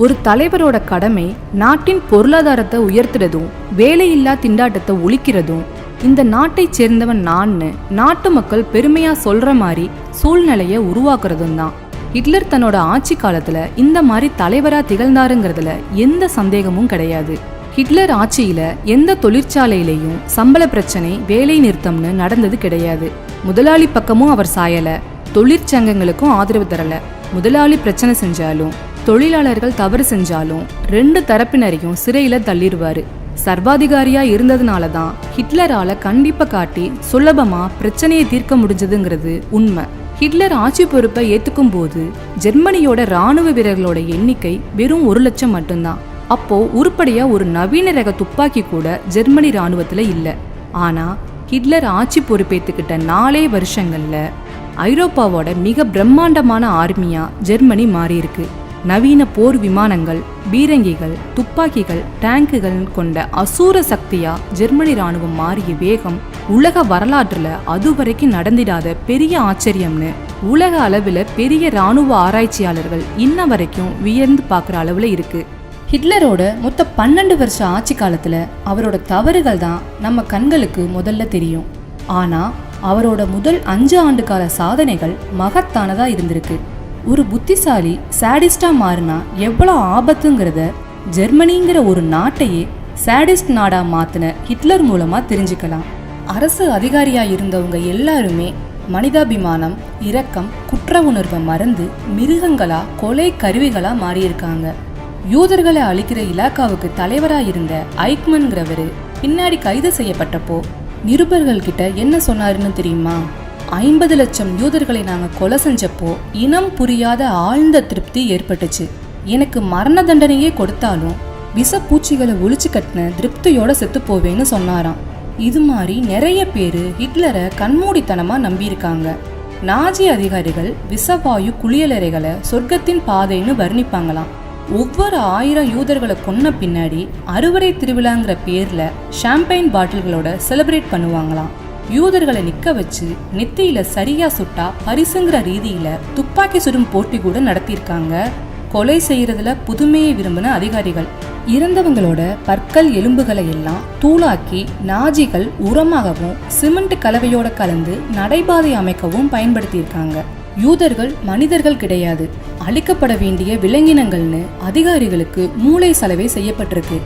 ஒரு தலைவரோட கடமை நாட்டின் பொருளாதாரத்தை உயர்த்துறதும் வேலையில்லா திண்டாட்டத்தை ஒழிக்கிறதும் இந்த நாட்டை சேர்ந்தவன் நான்னு நாட்டு மக்கள் பெருமையா சொல்ற மாதிரி சூழ்நிலையை உருவாக்குறதும் தான். ஹிட்லர் தன்னோட ஆட்சி காலத்துல இந்த மாதிரி தலைவரா திகழ்ந்தாருங்கிறதுல எந்த சந்தேகமும் கிடையாது. ஹிட்லர் ஆட்சியில எந்த தொழிற்சாலையிலையும் சம்பள பிரச்சனை வேலை நிறுத்தம்னு நடந்தது கிடையாது. முதலாளி பக்கமும் அவர் சாயல, தொழிற்சங்கங்களுக்கும் ஆதரவு தரல. முதலாளி பிரச்சனை செஞ்சாலும் தொழிலாளர்கள் தவறு செஞ்சாலும் 2 தரப்பினரையும் சிறையில தள்ளிடுவாரு. சர்வாதிகாரியா இருந்ததுனால தான் ஹிட்லரால கண்டிப்பா காட்டி சுலபமா பிரச்சனையை தீர்க்க முடிஞ்சதுங்கிறது உண்மை. ஹிட்லர் ஆட்சி பொறுப்பை ஏத்துக்கும் போது ஜெர்மனியோட இராணுவ வீரர்களோட எண்ணிக்கை வெறும் 1 லட்சம் மட்டும்தான். அப்போ உருப்படியா ஒரு நவீன ரக துப்பாக்கி கூட ஜெர்மனி இராணுவத்துல இல்ல. ஆனா ஹிட்லர் ஆட்சி பொறுப்பேத்துக்கிட்ட 4 வருஷங்கள்ல ஐரோப்பாவோட மிக பிரம்மாண்டமான ஆர்மியா ஜெர்மனி மாறி இருக்கு. நவீன போர் விமானங்கள், பீரங்கிகள், துப்பாக்கிகள், டேங்குகள் கொண்ட அசூர சக்தியா ஜெர்மனி இராணுவம் மாறிய வேகம் உலக வரலாற்றுல அதுவரைக்கும் நடந்திடாத பெரிய ஆச்சரியம்னு உலக அளவுல பெரிய இராணுவ ஆராய்ச்சியாளர்கள் இன்ன வரைக்கும் வியந்து பார்க்குற அளவுல இருக்கு. ஹிட்லரோட மொத்த 12 வருஷ ஆட்சி காலத்துல அவரோட தவறுகள் தான் நம்ம கண்களுக்கு முதல்ல தெரியும். ஆனா அவரோட முதல் 5 ஆண்டு கால சாதனைகள் மகத்தானதா இருந்திருக்கு. ஒரு புத்திசாலி சாடிஸ்டா மாறினா எவ்வளோ ஆபத்துங்கிறத ஜெர்மனிங்கிற ஒரு நாட்டையே சாடிஸ்ட் நாடா மாத்தின ஹிட்லர் மூலமா தெரிஞ்சுக்கலாம். அரசு அதிகாரியா இருந்தவங்க எல்லாருமே மனிதாபிமானம், இரக்கம், குற்ற உணர்வை மறந்து மிருகங்களா கொலை கருவிகளா மாறியிருக்காங்க. யூதர்களை அழிக்கிற இலாக்காவுக்கு தலைவரா இருந்த ஐக்மன்கிறவரு பின்னாடி கைது செய்யப்பட்டப்போ நிருபர்கள் கிட்ட என்ன சொன்னாருன்னு தெரியுமா? 50 லட்சம் யூதர்களை நாங்க கொலை செஞ்சப்போ இனம் புரியாத ஆழ்ந்த திருப்தி ஏற்பட்டுச்சு. எனக்கு மரண தண்டனையே கொடுத்தாலும் விஷப்பூச்சிகளை ஒழிச்சு கட்டின திருப்தியோட செத்து போவேன்னு சொன்னாராம். இது மாதிரி நிறைய பேரு ஹிட்லரை கண்மூடித்தனமா நம்பியிருக்காங்க. நாஜி அதிகாரிகள் விஷவாயு குளியலறைகளை சொர்க்கத்தின் பாதைன்னு வர்ணிப்பாங்களாம். ஒவ்வொரு 1000 யூதர்களை கொன்ன பின்னாடி அறுவடை திருவிழாங்கிற பேர்ல ஷாம்பைன் பாட்டில்களோட செலிப்ரேட் பண்ணுவாங்களாம். யூதர்களை நிக்க வச்சு நெத்தியில சரியா சுட்டா பரிசுங்கிற ரீதியில துப்பாக்கி சுடும் போட்டி கூட நடத்தியிருக்காங்க. கொலை செய்யறதுல புதுமையை விரும்பின அதிகாரிகள் இறந்தவங்களோட பற்கள் எலும்புகளை எல்லாம் தூளாக்கி நாஜிகள் உரமாகவும் சிமெண்ட் கலவையோட கலந்து நடைபாதை அமைக்கவும் பயன்படுத்தியிருக்காங்க. யூதர்கள் மனிதர்கள் கிடையாது, அழிக்கப்பட வேண்டிய விலங்கினங்கள்னு அதிகாரிகளுக்கு மூளை சலவை செய்யப்பட்டிருக்கு.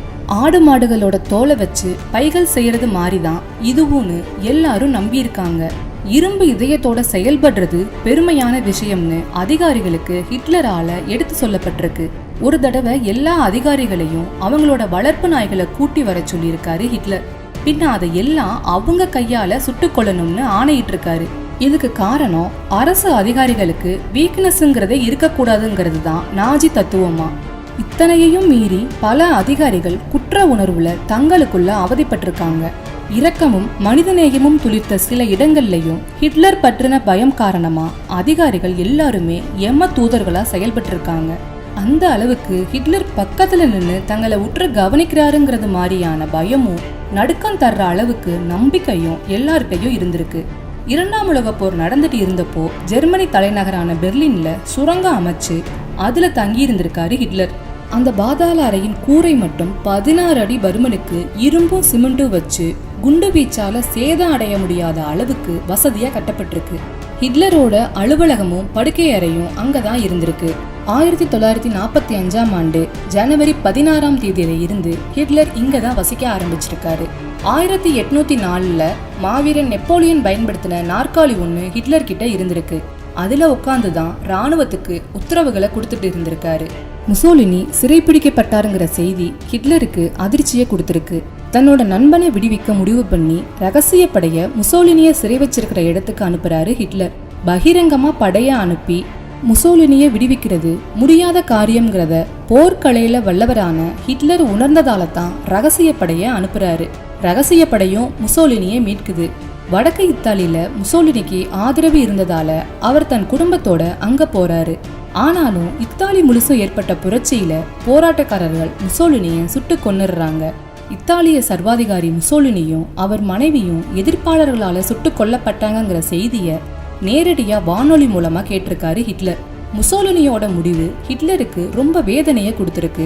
ஆடு மாடுகளோட தோலை வச்சு பைகள் செய்யறது மாதிரிதான் இதுவும்னு எல்லாரும் நம்பியிருக்காங்க. இரும்பு இதயத்தோட செயல்படுறது பெருமையான விஷயம்னு அதிகாரிகளுக்கு ஹிட்லரால எடுத்து சொல்லப்பட்டிருக்கு. ஒரு தடவை எல்லா அதிகாரிகளையும் அவங்களோட வளர்ப்பு நாய்களை கூட்டி வர சொல்லியிருக்காரு ஹிட்லர். பின்ன அதை எல்லாம் அவங்க கையால சுட்டுக் கொள்ளணும்னு ஆணையிட்டு இருக்காரு. இதுக்கு காரணம் அரசு அதிகாரிகளுக்கு வீக்னஸ்ங்கிறதே இருக்கக்கூடாதுங்கிறது தான் நாஜி தத்துவமா. இத்தனையையும் மீறி பல அதிகாரிகள் குற்ற உணர்வுல தங்களுக்குள்ள அவதிப்பட்டிருக்காங்க. இரக்கமும் மனிதநேயமும் துளிர்த்த சில இடங்கள்லயும் ஹிட்லர் பற்றின பயம் காரணமா அதிகாரிகள் எல்லாருமே எம்ம தூதர்களா செயல்பட்டிருக்காங்க. அந்த அளவுக்கு ஹிட்லர் பக்கத்துல நின்று தங்களை உற்று கவனிக்கிறாருங்கிறது மாதிரியான பயமும் நடுக்கம் தர்ற அளவுக்கு நம்பிக்கையும் எல்லார்கிட்டையும் இருந்திருக்கு. 2ஆம் உலகப் போர் நடந்துட்டு இருந்தப்போ ஜெர்மனி தலைநகரான பெர்லின்ல சுரங்கம் அமைச்சு அதுல தங்கி இருந்திருக்காரு ஹிட்லர். அந்த பாதாள அறையின் கூரை மட்டும் 16 அடி பருமனுக்கு இரும்பும் சிமெண்ட்டும் வச்சு குண்டு வீச்சால சேதம் அடைய முடியாத அளவுக்கு வசதியா கட்டப்பட்டிருக்கு. ஹிட்லரோட அலுவலகமும் படுக்கை அறையும் அங்கதான் இருந்திருக்கு. 1945ஆம் ஆண்டு ஜனவரி 16ஆம் தேதியில இருந்து ஹிட்லர் இங்கதான் வசிக்க ஆரம்பிச்சிருக்காரு. 1804ல மாவீரன் நெப்போலியன் பயன்படுத்தின நாற்காலி ஒண்ணு ஹிட்லர் கிட்ட இருந்திருக்கு. அதுல உட்காந்துதான் ராணுவத்துக்கு உத்தரவுகளை கொடுத்துட்டு இருந்திருக்காரு. முசோலினி சிறைப்பிடிக்கப்பட்டாருங்கிற செய்தி ஹிட்லருக்கு அதிர்ச்சியை கொடுத்திருக்கு. தன்னோட நண்பனை விடுவிக்க முடிவு பண்ணி ரகசிய படைய முசோலினிய சிறை வச்சிருக்கிற இடத்துக்கு அனுப்புறாரு ஹிட்லர். பகிரங்கமா படைய அனுப்பி முசோலினியை விடுவிக்கிறது முடியாத காரியம்ங்கிறத போர்க்கலையில வல்லவரான ஹிட்லர் உணர்ந்ததால தான் ரகசிய படையை அனுப்புறாரு. ரகசிய படையும் முசோலினியை மீட்குது. வடக்கு இத்தாலியில முசோலினிக்கு ஆதரவு இருந்ததால அவர் தன் குடும்பத்தோட அங்க போறாரு. ஆனாலும் இத்தாலி முழுசும் ஏற்பட்ட புரட்சியில போராட்டக்காரர்கள் முசோலினியை சுட்டு கொன்னுடுறாங்க. இத்தாலிய சர்வாதிகாரி முசோலினியும் அவர் மனைவியும் எதிர்ப்பாளர்களால சுட்டு கொல்லப்பட்டாங்கிற செய்திய நேரடியா வானொலி மூலமா கேட்டிருக்காரு ஹிட்லர். முசோலினியோட முடிவு ஹிட்லருக்கு ரொம்ப வேதனையை கொடுத்திருக்கு.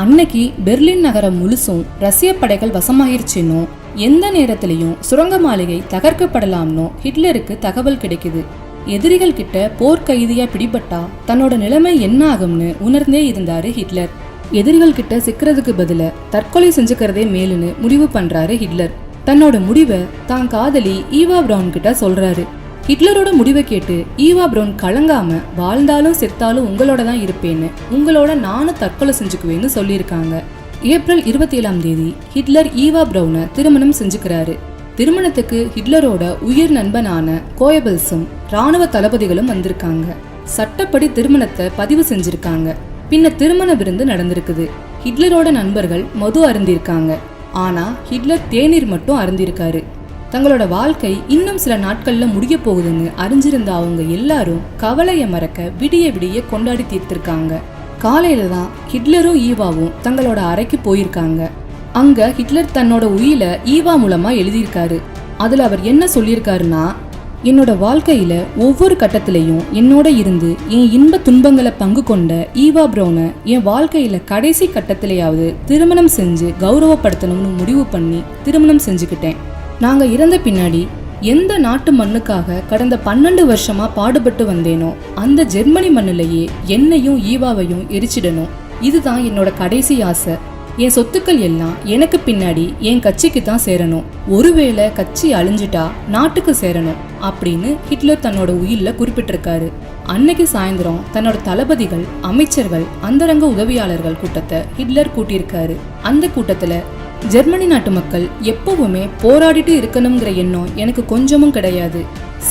அன்னைக்கு பெர்லின் நகரம் முழுசும் ரஷ்ய படைகள் வசமாயிருச்சுன்னு எந்த நேரத்திலையும் சுரங்க மாளிகை தகர்க்கப்படலாம்னு ஹிட்லருக்கு தகவல் கிடைக்குது. எதிரிகள் கிட்ட போர்க்கைதியா பிடிபட்டா தன்னோட நிலைமை என்ன ஆகும்னு உணர்ந்தே இருந்தாரு ஹிட்லர். எதிரிகள் கிட்ட சிக்கிறதுக்கு பதில தற்கொலை செஞ்சுக்கிறதே மேலுன்னு முடிவு பண்றாரு ஹிட்லர். தன்னோட முடிவை தான் காதலி ஈவா பிரவுன் கிட்ட சொல்றாரு. ஹிட்லரோட முடிவை கேட்டு ஈவா பிரவுன் கலங்காம வாழ்ந்தாலும் செத்தாலும் உங்களோட தான் இருப்பேன்னு, உங்களோட நானும் தற்கொலை செஞ்சுக்குவேன்னு சொல்லியிருக்காங்க. ஏப்ரல் 27 ஹிட்லர் ஈவா பிரவுனை திருமணம் செஞ்சுக்கிறாரு. திருமணத்துக்கு ஹிட்லரோட உயிர் நண்பனான கோயபல்ஸும் ராணுவ தளபதிகளும் வந்திருக்காங்க. சட்டப்படி திருமணத்தை பதிவு செஞ்சிருக்காங்க. பின்ன திருமண விருந்து நடந்திருக்குது. ஹிட்லரோட நண்பர்கள் மது அருந்திருக்காங்க. ஆனா ஹிட்லர் தேநீர் மட்டும் அருந்திருக்காரு. தங்களோட வாழ்க்கை இன்னும் சில நாட்கள்ல முடிய போகுதுன்னு அறிஞ்சிருந்த அவங்க எல்லாரும் கவலையை மறக்க விடிய விடிய கொண்டாடி தீர்த்திருக்காங்க. காலையில தான் ஹிட்லரும் ஈவாவும் தங்களோட அறைக்கு போயிருக்காங்க. அங்க ஹிட்லர் தன்னோட உயில ஈவா மூலமா எழுதியிருக்காரு. அதுல அவர் என்ன சொல்லியிருக்காருன்னா, என்னோட வாழ்க்கையில ஒவ்வொரு கட்டத்திலையும் என்னோட இருந்து என் இன்ப துன்பங்களை பங்கு கொண்ட ஈவா பிரவுனை என் வாழ்க்கையில கடைசி கட்டத்திலேயாவது திருமணம் செஞ்சு கௌரவப்படுத்தணும்னு முடிவு பண்ணி திருமணம் செஞ்சுக்கிட்டேன். நாங்க இறந்த பின்னாடி எந்த நாட்டு மண்ணுக்காக கடந்த 12 வருஷமா பாடுபட்டு வந்தேனோ அந்த ஜெர்மனி மண்ணிலேயே என்னையும் ஈவாவையும் எரிச்சிடணும். இதுதான் என்னோட கடைசி ஆசை. என் சொத்துக்கள் எல்லாம் எனக்கு பின்னாடி என் கட்சிக்கு தான் சேரணும். ஒருவேளை கட்சி அழிஞ்சிட்டா நாட்டுக்கு சேரணும் அப்படின்னு ஹிட்லர் தன்னோட உயில்ல குறிப்பிட்டிருக்காரு. அன்னைக்கு சாயந்தரம் தன்னோட தளபதிகள், அமைச்சர்கள், அந்தரங்க உதவியாளர்கள் கூட்டத்தை ஹிட்லர் கூட்டியிருக்காரு. அந்த கூட்டத்துல ஜெர்மனி நாட்டு மக்கள் எப்பவுமே போராடிட்டு இருக்கணுங்கிற எண்ணம் எனக்கு கொஞ்சமும் கிடையாது.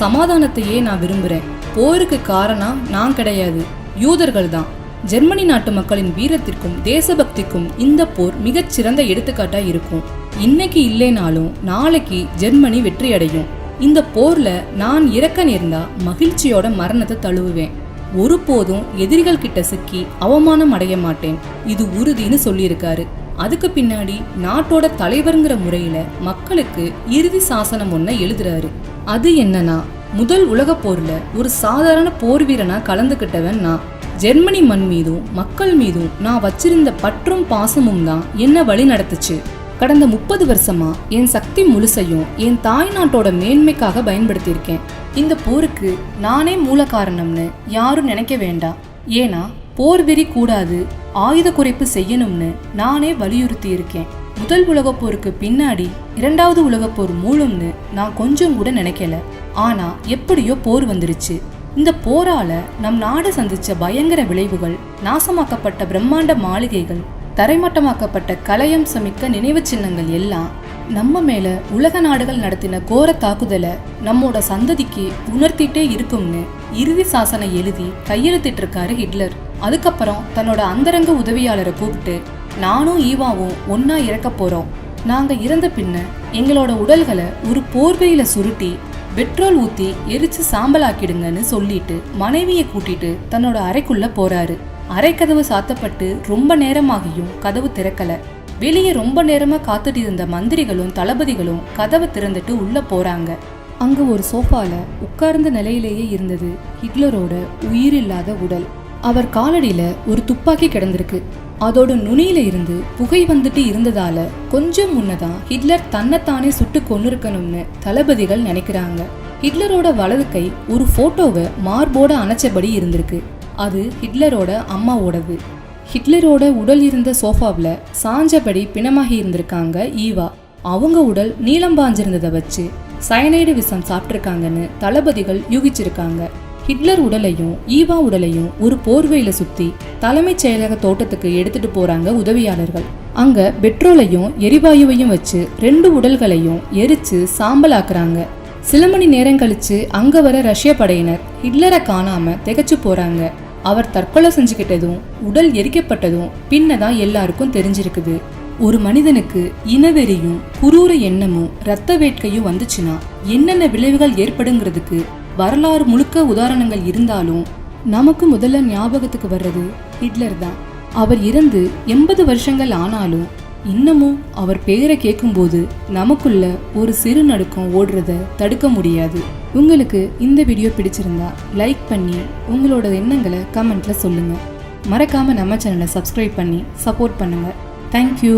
சமாதானத்தையே நான் விரும்புறேன். போருக்கு காரணம் நான் கிடையாது, யூதர்கள் தான். ஜெர்மனி நாட்டு மக்களின் வீரத்திற்கும் தேசபக்திக்கும் இந்த போர் மிகச்சிறந்த எடுத்துக்காட்டா இருக்கும். இன்னைக்கு இல்லைனாலும் நாளைக்கு ஜெர்மனி வெற்றி அடையும். இந்த போர்ல நான் இறக்க நேர்ந்தா மகிழ்ச்சியோட மரணத்தை தழுவுவேன். ஒருபோதும் எதிரிகள் கிட்ட சிக்கி அவமானம் அடைய மாட்டேன், இது உறுதின்னு சொல்லியிருக்காரு. அதுக்கு பின்னாடி நாட்டோட தலைவர்ங்கிற முறையில மக்களுக்கு இறுதி சாசனம் ஒன்ன எழுதுறாரு. அது என்னன்னா, முதல் உலக போர்ல ஒரு சாதாரண போர் வீரனா கலந்துகிட்டவன் நான். ஜெர்மனி மண் மீதும் மக்கள் மீதும் நான் வச்சிருந்த பற்றும் பாசமும் தான் என்ன வழி நடத்துச்சு. கடந்த 30 வருஷமா என் சக்தி முழுசையும் என் தாய் நாட்டோட மேன்மைக்காக பயன்படுத்தியிருக்கேன். இந்த போருக்கு நானே மூல காரணம்னு யாரும் நினைக்க வேண்டாம். ஏன்னா போர் வெறி கூடாது, ஆயுத குறைப்பு செய்யணும்னு நானே வலியுறுத்தி இருக்கேன். முதல் உலகப் போருக்கு பின்னாடி 2வது உலகப்போர் மூலம்னு நான் கொஞ்சம் கூட நினைக்கல. ஆனா எப்படியோ போர் வந்துருச்சு. இந்த போரால நம் நாடு சந்திச்ச பயங்கர விளைவுகள், நாசமாக்கப்பட்ட பிரம்மாண்ட மாளிகைகள், தரைமட்டமாக்கப்பட்ட கலையம்சமிக்க நினைவு சின்னங்கள் எல்லாம் நம்ம மேல உலக நாடுகள் நடத்தின கோர தாக்குதலை நம்மோட சந்ததிக்கு உணர்த்திட்டே இருக்கும்னு இறுதி சாசனை எழுதி கையெழுத்திட்டு இருக்காரு ஹிட்லர். அதுக்கப்புறம் தன்னோட அந்தரங்க உதவியாளரை கூப்பிட்டு, நானும் ஈவாவும் ஒன்னா இறக்க போறோம். நாங்க இறந்த பின்ன எங்களோட உடல்களை ஒரு போர்வையில சுருட்டி பெட்ரோல் ஊத்தி எரிச்சு சாம்பலாக்கிடுங்கன்னு சொல்லிட்டு மனைவியை கூட்டிட்டு தன்னோட அறைக்குள்ள போறாரு. அறை கதவு சாத்தப்பட்டு ரொம்ப நேரமாகியும் கதவு திறக்கல. வெளியே ரொம்ப நேரமா காத்துட்டு இருந்த மந்திரிகளும் தளபதிகளும் கதவை திறந்துட்டு உள்ள போறாங்க. அங்க ஒரு சோஃபால உட்கார்ந்த நிலையிலேயே இருந்தது ஹிட்லரோட உயிரில்லாத உடல். அவர் காலடியில ஒரு துப்பாக்கி கிடந்திருக்கு. அதோட நுனியில இருந்து புகை வந்துட்டு இருந்ததால கொஞ்சம் முன்னதான் ஹிட்லர் தன்னைத்தானே சுட்டு கொன்னிருக்கணும்னு தளபதிகள் நினைக்கிறாங்க. ஹிட்லரோட வலது கை ஒரு போட்டோவை மார்போட அணைச்சபடி இருந்திருக்கு. அது ஹிட்லரோட அம்மாவோடது. ஹிட்லரோட உடல் இருந்த சோஃபாவில் சாஞ்சபடி பிணமாகி இருந்திருக்காங்க ஈவா. அவங்க உடல் நீளம் பாஞ்சிருந்ததை வச்சு சயனைடு விஷம் சாப்பிட்டிருக்காங்கன்னு தளபதிகள் யூகிச்சிருக்காங்க. ஹிட்லர் உடலையும் ஈவா உடலையும் ஒரு போர்வையில சுத்தி தலைமைச் செயலக தோட்டத்துக்கு எடுத்துட்டு போறாங்க உதவியாளர்கள். அங்க பெட்ரோலையும் எரிவாயுவையும் வச்சு 2 உடல்களையும் எரிச்சு சாம்பலாக்குறாங்க. சில மணி நேரம் கழிச்சு அங்க வர ரஷ்ய படையினர் ஹிட்லரை காணாம திகைச்சு போறாங்க. அவர் தற்கொலை செஞ்சுக்கிட்டதும் உடல் எரிக்கப்பட்டதும் பின்னதான் எல்லாருக்கும் தெரிஞ்சிருக்குது. ஒரு மனிதனுக்கு இனவெறியும் குரூர எண்ணமும் இரத்த வேட்கையும் வந்துச்சுன்னா என்னென்ன விளைவுகள் ஏற்படுங்கிறதுக்கு வரலாறு முழுக்க உதாரணங்கள் இருந்தாலும் நமக்கு முதல்ல ஞாபகத்துக்கு வர்றது ஹிட்லர் தான். அவர் இறந்து 80 வருஷங்கள் ஆனாலும் இன்னமும் அவர் பெயரை கேட்கும்போது நமக்குள்ள ஒரு சிறு நடுக்கம் ஓடுறத தடுக்க முடியாது. உங்களுக்கு இந்த வீடியோ பிடிச்சிருந்தா லைக் பண்ணி உங்களோட எண்ணங்களை கமெண்ட்ல சொல்லுங்க. மறக்காம நம்ம சேனலை சப்ஸ்கிரைப் பண்ணி சப்போர்ட் பண்ணுங்க. தேங்க்யூ.